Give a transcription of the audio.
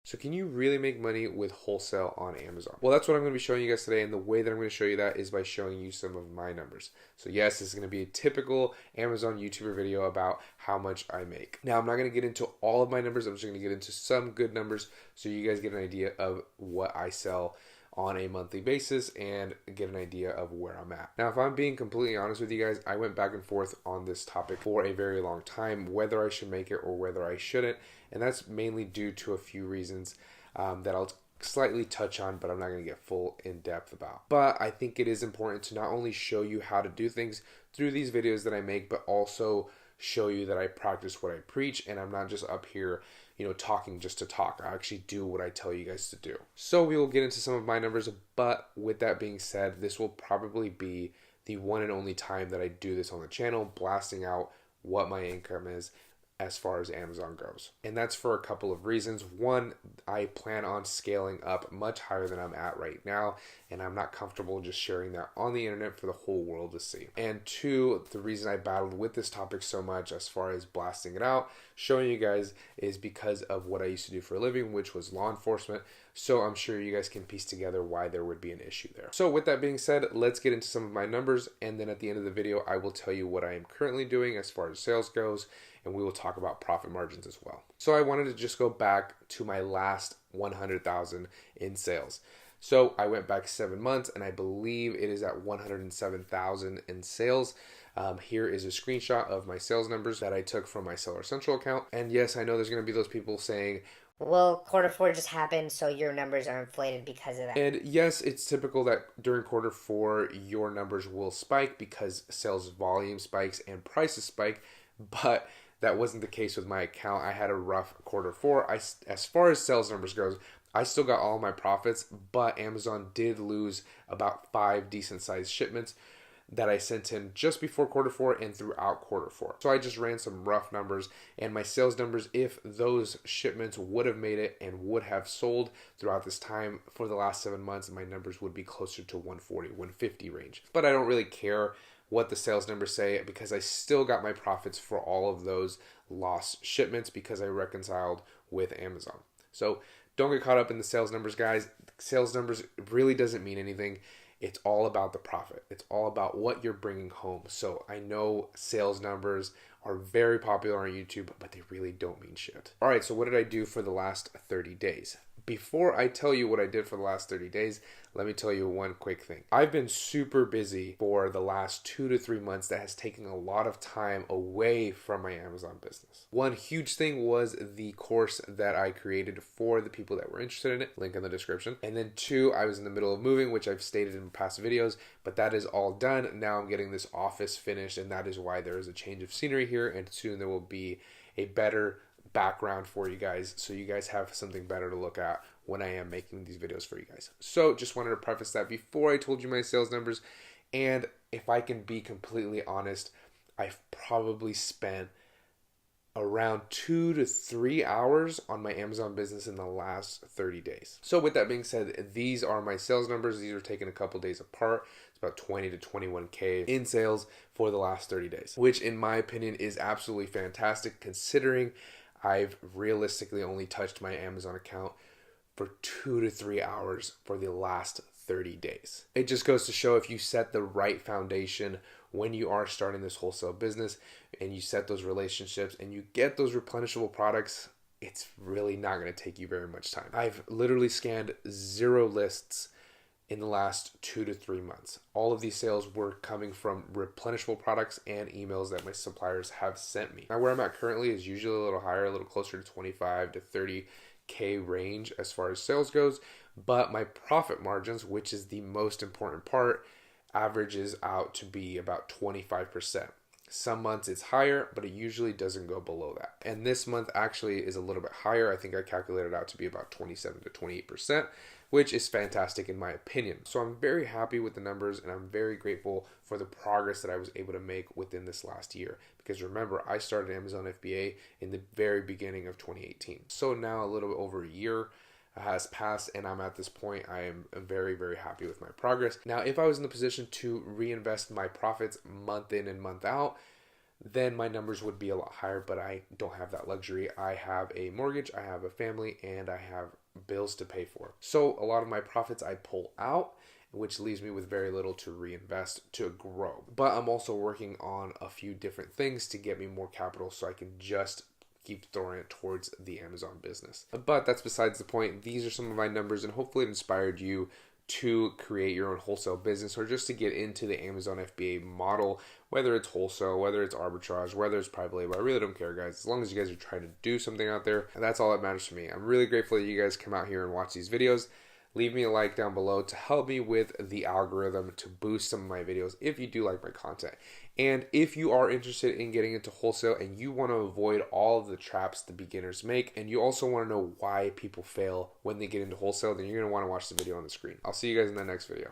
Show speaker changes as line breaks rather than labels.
So can you really make money with wholesale on Amazon? Well, that's what I'm going to be showing you guys today, and the way that I'm going to show you that is by showing you some of my numbers. So yes, this is going to be a typical Amazon YouTuber video about how much I make. Now, I'm not going to get into all of my numbers. I'm just going to get into some good numbers so you guys get an idea of what I sell on a monthly basis and get an idea of where I'm at. Now, if I'm being completely honest with you guys, I went back and forth on this topic for a very long time, whether I should make it or whether I shouldn't. And that's mainly due to a few reasons that I'll slightly touch on, but I'm not going to get full in depth about. But I think it is important to not only show you how to do things through these videos that I make, but also show you that I practice what I preach, and I'm not just up here, talking just to talk. I actually do what I tell you guys to do. So we will get into some of my numbers, but with that being said, this will probably be the one and only time that I do this on the channel, blasting out what my income is as far as Amazon goes. And that's for a couple of reasons. One, I plan on scaling up much higher than I'm at right now, and I'm not comfortable just sharing that on the internet for the whole world to see. And two, the reason I battled with this topic so much as far as blasting it out, showing you guys, is because of what I used to do for a living, which was law enforcement. So I'm sure you guys can piece together why there would be an issue there. So with that being said, let's get into some of my numbers, and then at the end of the video, I will tell you what I am currently doing as far as sales goes, and we will talk about profit margins as well. So I wanted to just go back to my last 100,000 in sales. So I went back 7 months, and I believe it is at 107,000 in sales. Here is a screenshot of my sales numbers that I took from my Seller Central account. And yes, I know there's going to be those people saying,
well, quarter four just happened, so your numbers are inflated because of that.
and yes, it's typical that during quarter four, your numbers will spike because sales volume spikes and prices spike, but that wasn't the case with my account. I had a rough quarter four. As far as sales numbers goes, I still got all my profits, but Amazon did lose about 5 decent sized shipments that I sent in just before quarter four and throughout quarter four. So I just ran some rough numbers, and my sales numbers, if those shipments would have made it and would have sold throughout this time for the last 7 months, my numbers would be closer to 140, 150 range. But I don't really care what the sales numbers say because I still got my profits for all of those lost shipments because I reconciled with Amazon. So don't get caught up in the sales numbers, guys. Sales numbers really doesn't mean anything. It's all about the profit. It's all about what you're bringing home. So I know sales numbers are very popular on YouTube, but they really don't mean shit. All right, so what did I do for the last 30 days? Before I tell you what I did for the last 30 days, let me tell you one quick thing. I've been super busy for the last 2 to 3 months. That has taken a lot of time away from my Amazon business. One huge thing was the course that I created for the people that were interested in it, link in the description. And then two, I was in the middle of moving, which I've stated in past videos, but that is all done. Now I'm getting this office finished, and that is why there is a change of scenery here, and soon there will be a better background for you guys, so you guys have something better to look at when I am making these videos for you guys. So just wanted to preface that before I told you my sales numbers. And if I can be completely honest, I've probably spent around 2 to 3 hours on my Amazon business in the last 30 days. So with that being said, these are my sales numbers. These are taken a couple days apart. It's about 20 to 21K in sales for the last 30 days, which in my opinion is absolutely fantastic considering I've realistically only touched my Amazon account for 2 to 3 hours for the last 30 days. It just goes to show if you set the right foundation when you are starting this wholesale business and you set those relationships and you get those replenishable products, it's really not going to take you very much time. I've literally scanned 0 lists in the last 2 to 3 months. All of these sales were coming from replenishable products and emails that my suppliers have sent me. Now where I'm at currently is usually a little higher, a little closer to 25 to 30K range as far as sales goes, but my profit margins, which is the most important part, averages out to be about 25%. Some months it's higher, but it usually doesn't go below that. And this month actually is a little bit higher. I think I calculated out to be about 27 to 28%, which is fantastic in my opinion. So I'm very happy with the numbers, and I'm very grateful for the progress that I was able to make within this last year. Because remember, I started Amazon FBA in the very beginning of 2018. So now a little bit over a year has passed, and I'm at this point. I am very, very happy with my progress. Now, if I was in the position to reinvest my profits month in and month out, then my numbers would be a lot higher, but I don't have that luxury. I have a mortgage, I have a family, and I have bills to pay for. So a lot of my profits I pull out, which leaves me with very little to reinvest to grow. But I'm also working on a few different things to get me more capital so I can just keep throwing it towards the Amazon business. But that's besides the point. These are some of my numbers, and hopefully it inspired you to create your own wholesale business or just to get into the Amazon FBA model, whether it's wholesale, whether it's arbitrage, whether it's private label. I really don't care, guys. As long as you guys are trying to do something out there, and that's all that matters to me. I'm really grateful that you guys come out here and watch these videos. Leave me a like down below to help me with the algorithm to boost some of my videos if you do like my content. And if you are interested in getting into wholesale and you want to avoid all of the traps the beginners make, and you also want to know why people fail when they get into wholesale, then you're going to want to watch the video on the screen. I'll see you guys in the next video.